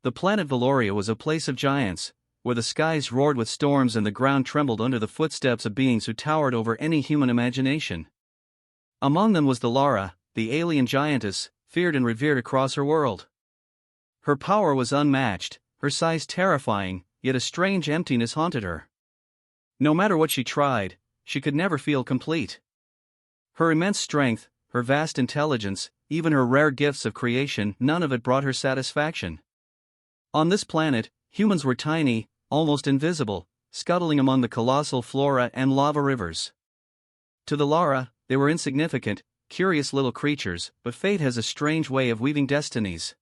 The planet Valoria was a place of giants, where the skies roared with storms and the ground trembled under the footsteps of beings who towered over any human imagination. Among them was the Lara, the alien giantess, feared and revered across her world. Her power was unmatched, her size terrifying, yet a strange emptiness haunted her. No matter what she tried, she could never feel complete. Her immense strength, her vast intelligence, even her rare gifts of creation, none of it brought her satisfaction. On this planet, humans were tiny, almost invisible, scuttling among the colossal flora and lava rivers. To the Lara, they were insignificant, curious little creatures, but fate has a strange way of weaving destinies.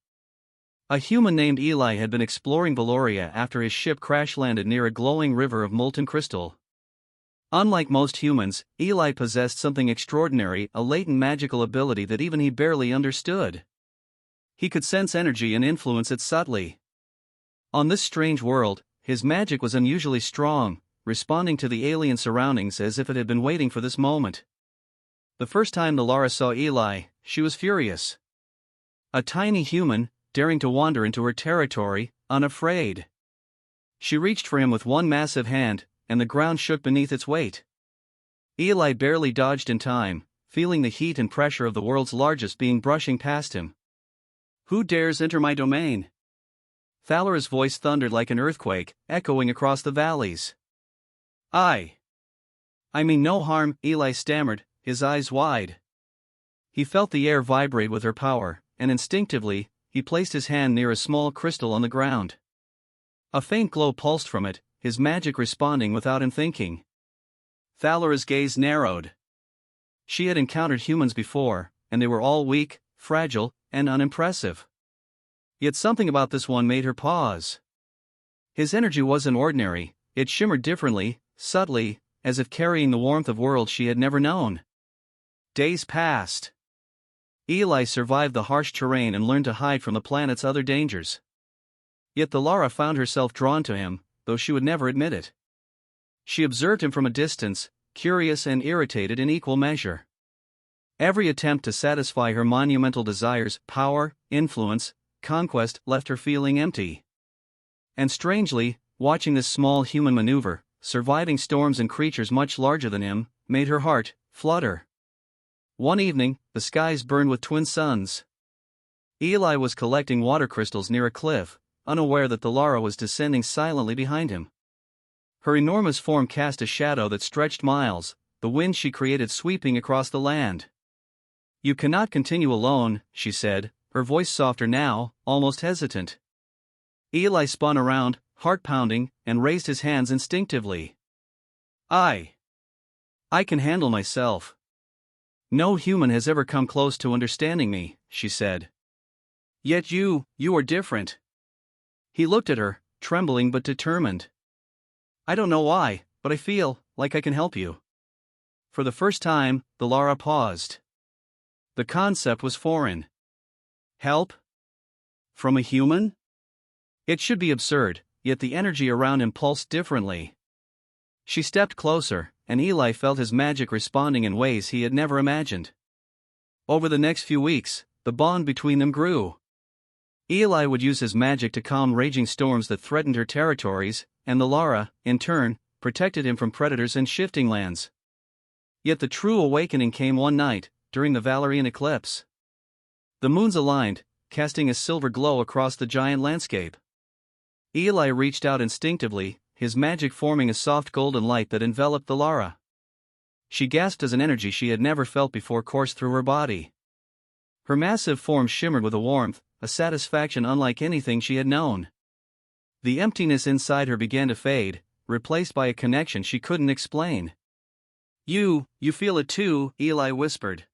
A human named Eli had been exploring Valoria after his ship crash-landed near a glowing river of molten crystal. Unlike most humans, Eli possessed something extraordinary, a latent magical ability that even he barely understood. He could sense energy and influence it subtly. On this strange world, his magic was unusually strong, responding to the alien surroundings as if it had been waiting for this moment. The first time the Lara saw Eli, she was furious. A tiny human, daring to wander into her territory, unafraid. She reached for him with one massive hand, and the ground shook beneath its weight. Eli barely dodged in time, feeling the heat and pressure of the world's largest being brushing past him. "Who dares enter my domain?" Thalara's voice thundered like an earthquake, echoing across the valleys. I mean no harm," Eli stammered, his eyes wide. He felt the air vibrate with her power, and instinctively, he placed his hand near a small crystal on the ground. A faint glow pulsed from it, his magic responding without him thinking. Thalara's gaze narrowed. She had encountered humans before, and they were all weak, fragile, and unimpressive. Yet something about this one made her pause. His energy wasn't ordinary, it shimmered differently, subtly, as if carrying the warmth of worlds she had never known. Days passed. Eli survived the harsh terrain and learned to hide from the planet's other dangers. Yet the Lara found herself drawn to him, though she would never admit it. She observed him from a distance, curious and irritated in equal measure. Every attempt to satisfy her monumental desires, power, influence, conquest, left her feeling empty. And strangely, watching this small human maneuver, surviving storms and creatures much larger than him, made her heart flutter. One evening, the skies burned with twin suns. Eli was collecting water crystals near a cliff, unaware that the Lara was descending silently behind him. Her enormous form cast a shadow that stretched miles, the wind she created sweeping across the land. "You cannot continue alone," she said, her voice softer now, almost hesitant. Eli spun around, heart pounding, and raised his hands instinctively. I can handle myself. No human has ever come close to understanding me," she said. "Yet you are different." He looked at her, trembling but determined. "I don't know why, but I feel like I can help you." For the first time, the Lara paused. The concept was foreign. Help? From a human? It should be absurd, yet the energy around him pulsed differently. She stepped closer, and Eli felt his magic responding in ways he had never imagined. Over the next few weeks, the bond between them grew. Eli would use his magic to calm raging storms that threatened her territories, and the Lara, in turn, protected him from predators and shifting lands. Yet the true awakening came one night, during the Valerian eclipse. The moons aligned, casting a silver glow across the giant landscape. Eli reached out instinctively, his magic forming a soft golden light that enveloped the Lara. She gasped as an energy she had never felt before coursed through her body. Her massive form shimmered with a warmth, a satisfaction unlike anything she had known. The emptiness inside her began to fade, replaced by a connection she couldn't explain. You feel it too," Eli whispered.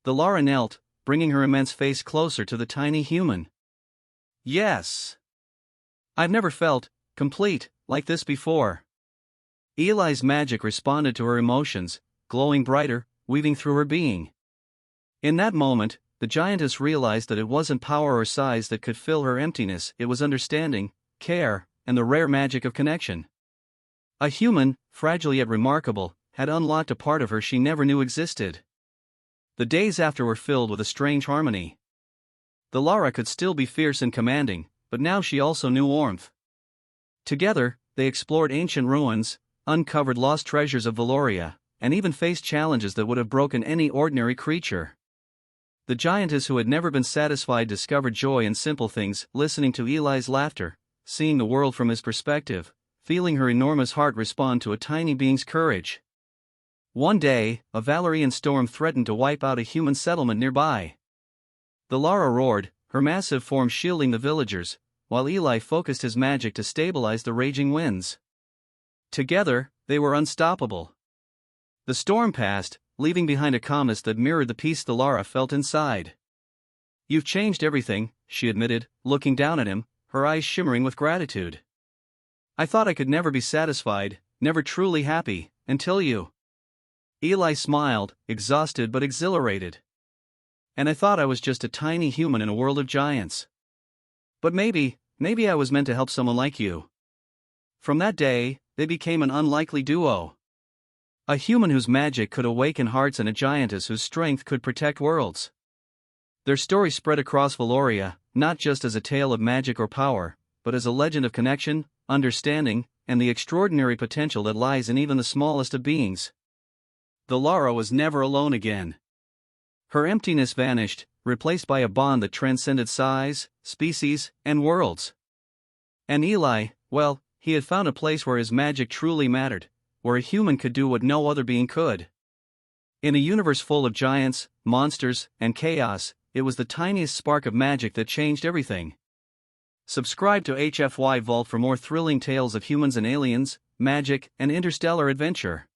The Lara knelt, bringing her immense face closer to the tiny human. "Yes. I've never felt complete like this before." Eli's magic responded to her emotions, glowing brighter, weaving through her being. In that moment, the giantess realized that it wasn't power or size that could fill her emptiness, it was understanding, care, and the rare magic of connection. A human, fragile yet remarkable, had unlocked a part of her she never knew existed. The days after were filled with a strange harmony. The Lara could still be fierce and commanding, but now she also knew warmth. Together, they explored ancient ruins, uncovered lost treasures of Valoria, and even faced challenges that would have broken any ordinary creature. The giantess who had never been satisfied discovered joy in simple things, listening to Eli's laughter, seeing the world from his perspective, feeling her enormous heart respond to a tiny being's courage. One day, a Valerian storm threatened to wipe out a human settlement nearby. The Lara roared, her massive form shielding the villagers, while Eli focused his magic to stabilize the raging winds. Together, they were unstoppable. The storm passed, leaving behind a calmness that mirrored the peace the Lara felt inside. "You've changed everything," she admitted, looking down at him, her eyes shimmering with gratitude. "I thought I could never be satisfied, never truly happy, until you." Eli smiled, exhausted but exhilarated. "And I thought I was just a tiny human in a world of giants. But maybe I was meant to help someone like you." From that day, they became an unlikely duo. A human whose magic could awaken hearts and a giantess whose strength could protect worlds. Their story spread across Valoria, not just as a tale of magic or power, but as a legend of connection, understanding, and the extraordinary potential that lies in even the smallest of beings. The Lara was never alone again. Her emptiness vanished, replaced by a bond that transcended size, species, and worlds. And Eli, well, he had found a place where his magic truly mattered, where a human could do what no other being could. In a universe full of giants, monsters, and chaos, it was the tiniest spark of magic that changed everything. Subscribe to HFY Vault for more thrilling tales of humans and aliens, magic, and interstellar adventure.